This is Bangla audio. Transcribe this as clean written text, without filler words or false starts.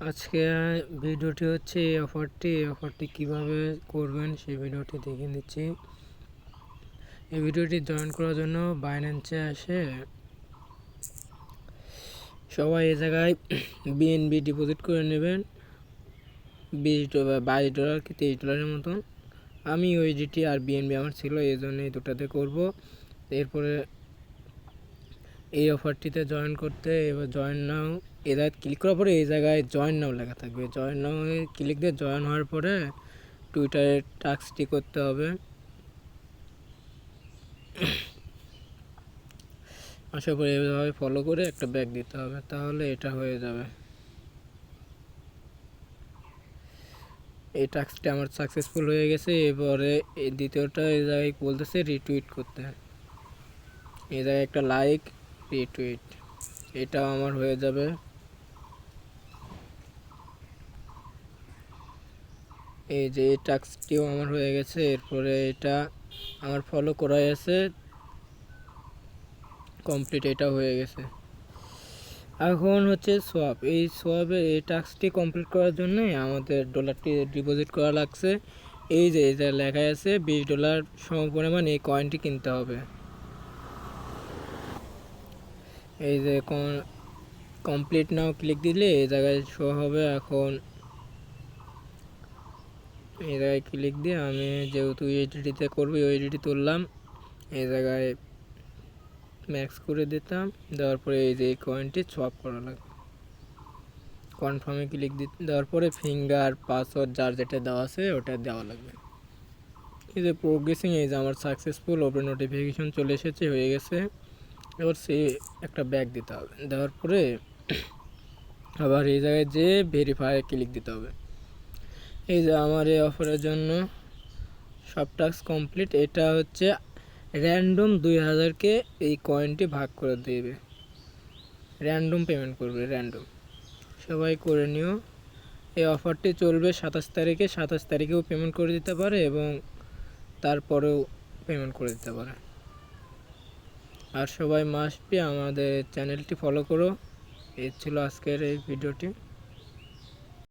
আজকে ভিডিওটি হচ্ছে এই অফারটি কিভাবে করবেন সেই ভিডিওটি দেখে দিচ্ছি। এই ভিডিওটি জয়েন করার জন্য বাইন্যান্সে আসে সবাই এই জায়গায় বিএনবি ডিপোজিট করে নেবেন $20 $22 কি $23 মতন। আমি ওইডিটি আর বিএনবি আমার ছিল, এই জন্য এই দুটাতে করবো। এরপরে এই অফারটিতে জয়েন করতে এবার জয়েন নাও এই জায়গায় ক্লিক করার পরে এই জায়গায় জয়েন নাও লেখা থাকবে। জয়েন নাও ক্লিক দিয়ে জয়েন হওয়ার পরে টুইটারের টাস্কটি করতে হবে। আশা করি এভাবে ফলো করে একটা ব্যাক দিতে হবে, তাহলে এটা হয়ে যাবে। এই টাস্কটি আমার সাকসেসফুল হয়ে গেছে। এবারে এই দ্বিতীয়টা এই জায়গায় বলতেছে রিটুইট করতে। এই জায়গায় একটা লাইক রিটুইট, এটাও আমার হয়ে যাবে। এই যে এই টাস্কটিও আমার হয়ে গেছে। এরপরে এটা আমার ফলো করা আছে কমপ্লিট, এটা হয়ে গেছে। এখন হচ্ছে সোয়াপ। এই সোয়াপের এই টাস্কটি কমপ্লিট করার জন্যই আমাদের ডলারটি ডিপোজিট করা লাগছে। এই যে এটা লেখা আছে $20 সমপরিমাণ এই কয়েনটি কিনতে হবে। এই যে কমপ্লিট নাও ক্লিক দিলে এই জায়গায় শো হবে। এখন এই জায়গায় ক্লিক দিয়ে আমি যেহেতু এইচডিতে করবো ওইডিটি তুললাম, এই জায়গায় ম্যাক্স করে দিতাম। দেওয়ার পরে এই যে এই কয়েনটি সোয়াপ করা লাগবে। কনফার্মে ক্লিক দেওয়ার পরে ফিঙ্গার পাসওয়ার্ড যার যেটা দেওয়া আছে ওটা দেওয়া লাগবে। এই যে প্রোগ্রেসিং, এই যে আমার সাকসেসফুল ওপেন নোটিফিকেশন চলে এসেছে, হয়ে গেছে। এবার সে একটা ব্যাক দিতে হবে। দেওয়ার পরে আবার এই জায়গায় যে ভেরিফাই ক্লিক দিতে হবে। এই যে আমার এই অফারের জন্য সব টাস্ক কমপ্লিট। এটা হচ্ছে র্যান্ডম 2000-কে এই কয়েনটি ভাগ করে দেবে, র্যান্ডম পেমেন্ট করবে, র্যান্ডম। সবাই করে নিও। এই অফারটি চলবে 27 তারিখে। 27 তারিখেও পেমেন্ট করে দিতে পারে এবং তারপরেও পেমেন্ট করে দিতে পারে। আর সবাই মাস্ট বি আমাদের চ্যানেলটি ফলো করো। এই ছিল আজকের এই ভিডিওটি।